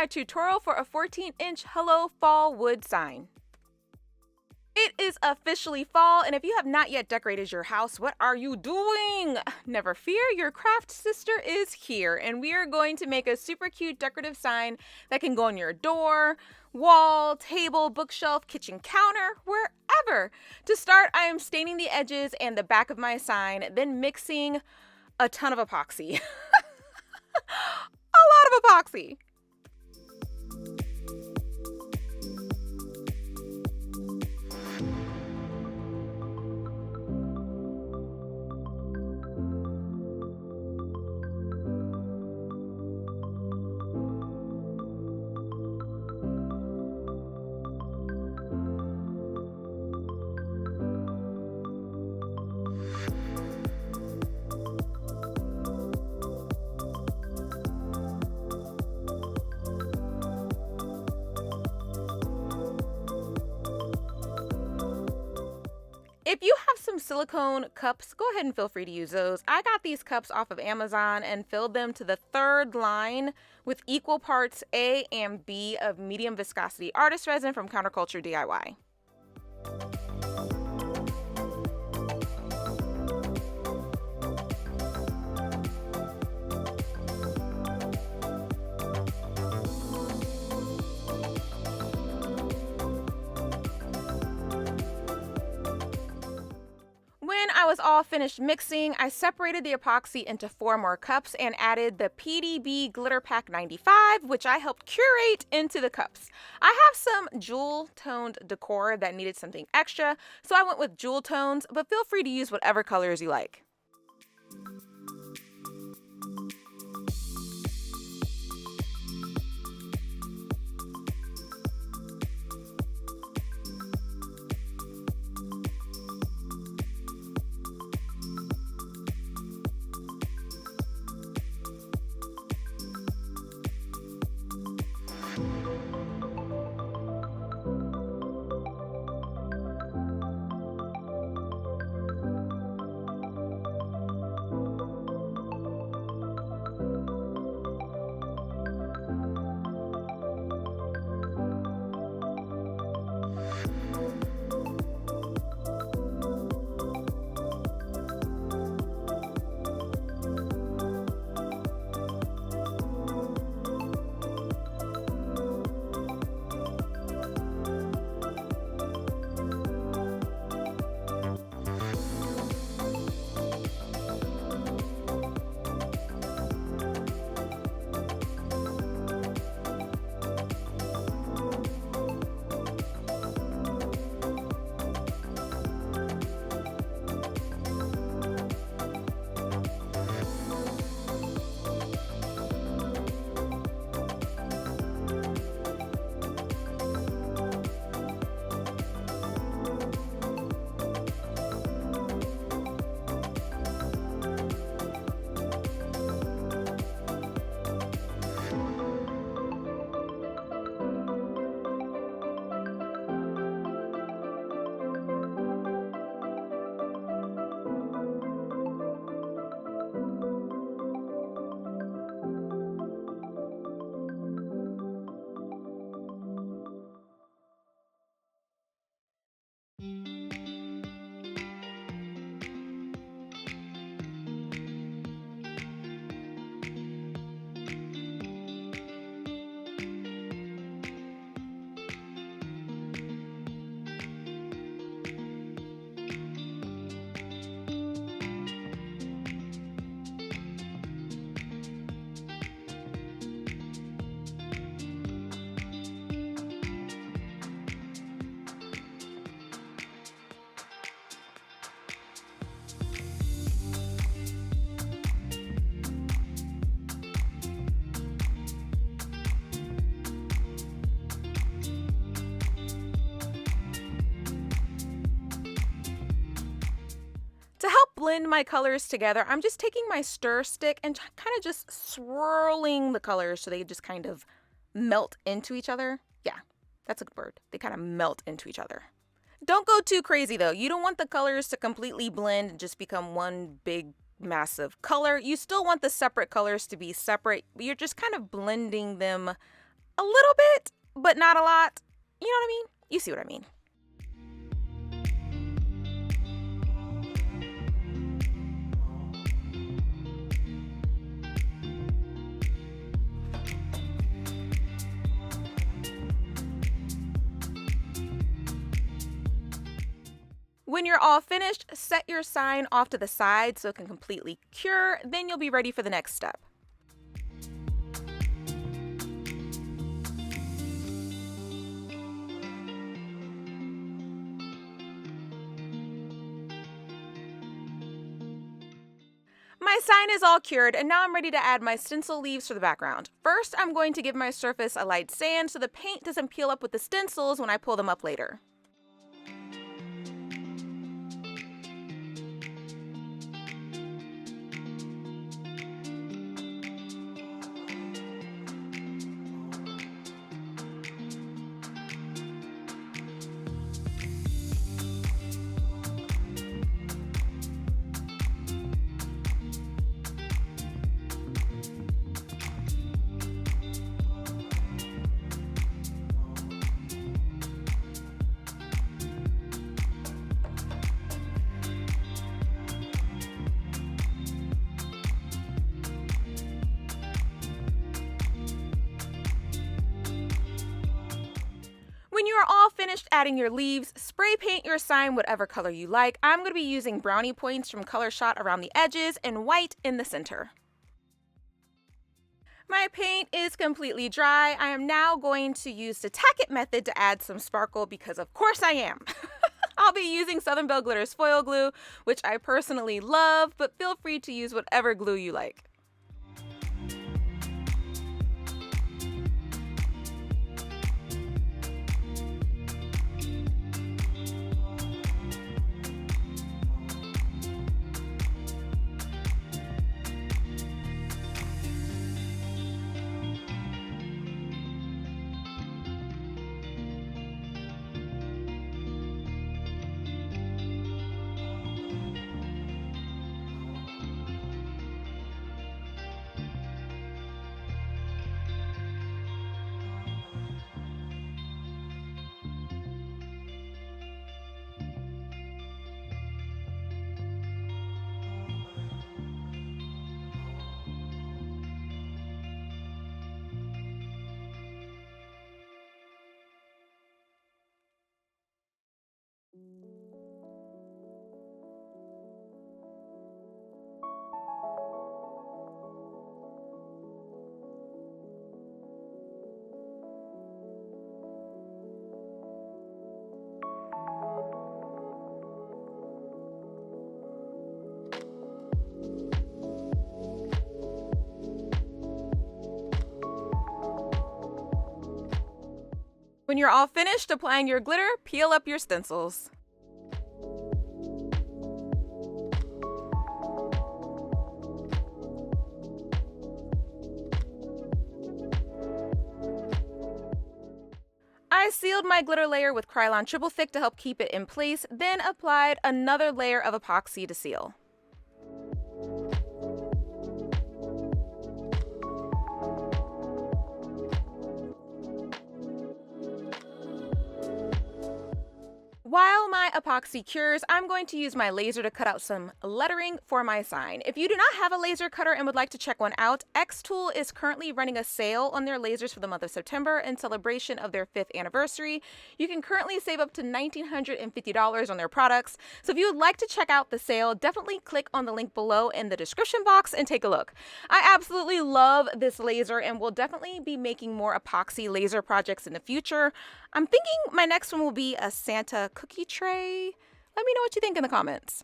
my tutorial for a 14-inch Hello Fall wood sign. It is officially fall, and if you have not yet decorated your house, what are you doing? Never fear, your craft sister is here, and we are going to make a super cute decorative sign that can go on your door, wall, table, bookshelf, kitchen counter, wherever. To start, I am staining the edges and the back of my sign, then mixing a ton of epoxy. A lot of epoxy. If you have some silicone cups, go ahead and feel free to use those. I got these cups off of Amazon and filled them to the third line with equal parts A and B of medium viscosity artist resin from Counterculture DIY. When I was all finished mixing, I separated the epoxy into 4 more cups and added the PDB Glitter Pack 95, which I helped curate, into the cups. I have some jewel-toned decor that needed something extra, so I went with jewel tones, but feel free to use whatever colors you like. To help blend my colors together, I'm just taking my stir stick and kind of just swirling the colors so they just kind of melt into each other. Yeah, that's a good word. They kind of melt into each other. Don't go too crazy though. You don't want the colors to completely blend and just become one big massive color. You still want the separate colors to be separate. You're just kind of blending them A little bit, but not a lot. You know what I mean? You see what I mean. When you're all finished, set your sign off to the side so it can completely cure, then you'll be ready for the next step. My sign is all cured, and now I'm ready to add my stencil leaves for the background. First, I'm going to give my surface a light sand so the paint doesn't peel up with the stencils when I pull them up later. When you are all finished adding your leaves, spray paint your sign whatever color you like. I'm going to be using Brownie Points from Colorshot around the edges and white in the center. My paint is completely dry. I am now going to use the tack it method to add some sparkle because of course I am. I'll be using Southern Belle Glitter's foil glue, which I personally love, but feel free to use whatever glue you like. When you're all finished applying your glitter, peel up your stencils. I sealed my glitter layer with Krylon Triple Thick to help keep it in place, then applied another layer of epoxy to seal. While my epoxy cures, I'm going to use my laser to cut out some lettering for my sign. If you do not have a laser cutter and would like to check one out, xTool is currently running a sale on their lasers for the month of September in celebration of their 5th anniversary. You can currently save up to $1,950 on their products. So if you would like to check out the sale, definitely click on the link below in the description box and take a look. I absolutely love this laser and will definitely be making more epoxy laser projects in the future. I'm thinking my next one will be a Santa cookie tray. Let me know what you think in the comments.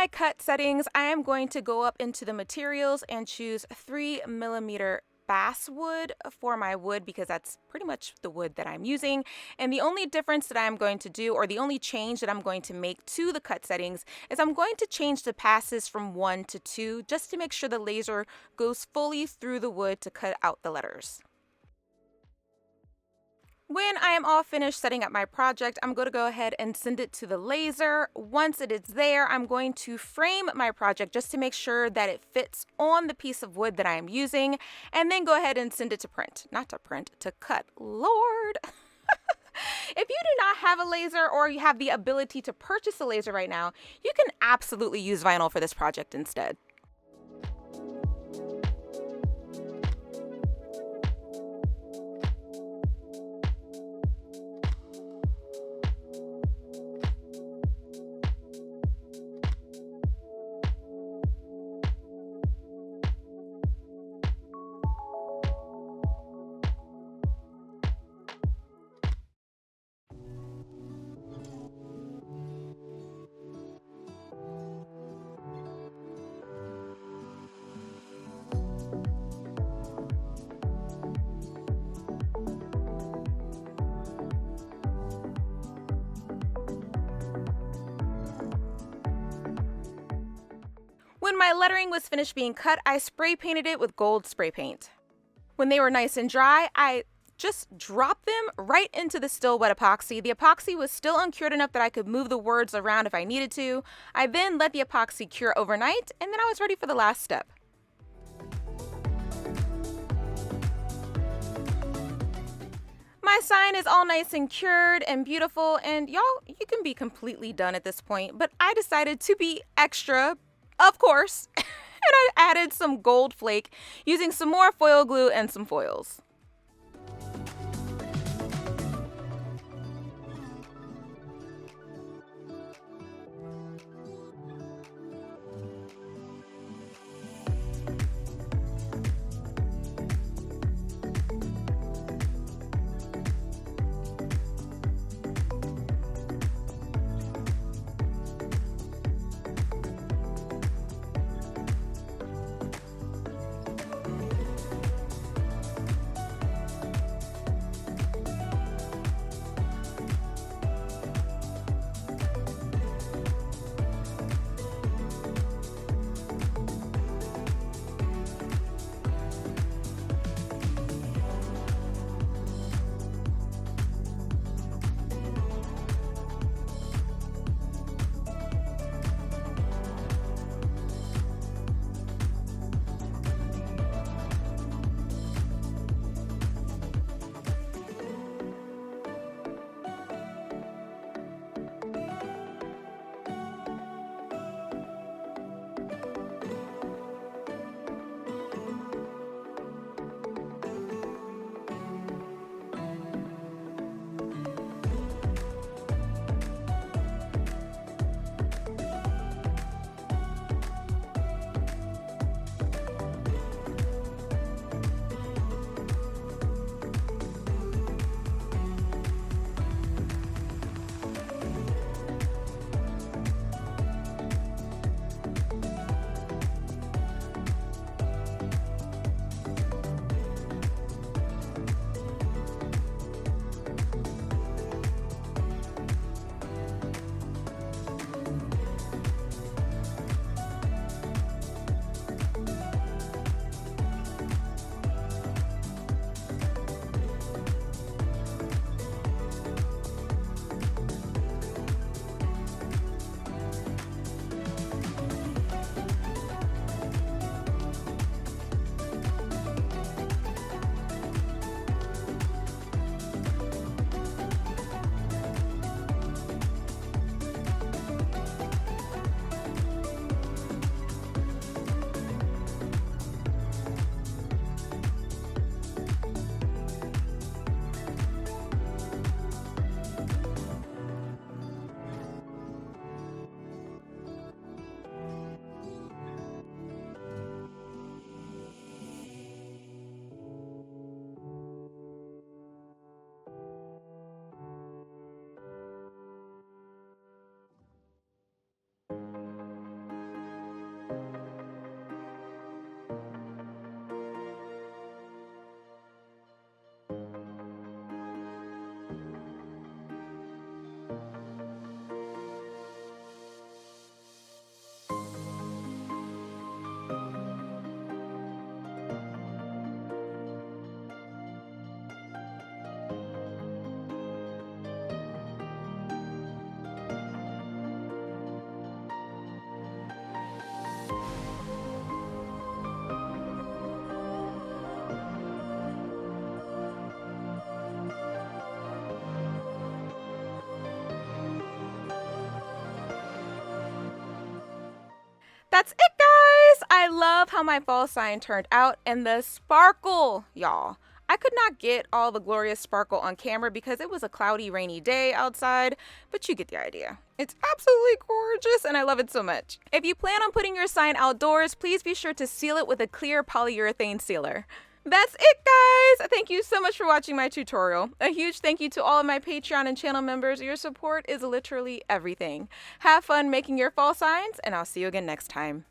my cut settings, I am going to go up into the materials and choose 3mm basswood for my wood because that's pretty much the wood that I'm using. And the only difference that I'm going to do, or the only change that I'm going to make to the cut settings, is I'm going to change the passes from 1 to 2 just to make sure the laser goes fully through the wood to cut out the letters. When I am all finished setting up my project, I'm going to go ahead and send it to the laser. Once it is there, I'm going to frame my project just to make sure that it fits on the piece of wood that I am using, and then go ahead and send it to print. Not to print, to cut. Lord! If you do not have a laser or you have the ability to purchase a laser right now, you can absolutely use vinyl for this project instead. When my lettering was finished being cut, I spray painted it with gold spray paint. When they were nice and dry, I just dropped them right into the still wet epoxy. The epoxy was still uncured enough that I could move the words around if I needed to. I then let the epoxy cure overnight, and then I was ready for the last step. My sign is all nice and cured and beautiful, and y'all, you can be completely done at this point, but I decided to be extra, of course, and I added some gold flake using some more foil glue and some foils. That's it, guys! I love how my fall sign turned out, and the sparkle, y'all. I could not get all the glorious sparkle on camera because it was a cloudy, rainy day outside, but you get the idea. It's absolutely gorgeous, and I love it so much. If you plan on putting your sign outdoors, please be sure to seal it with a clear polyurethane sealer. That's it, guys! Thank you so much for watching my tutorial. A huge thank you to all of my Patreon and channel members. Your support is literally everything. Have fun making your fall signs, and I'll see you again next time.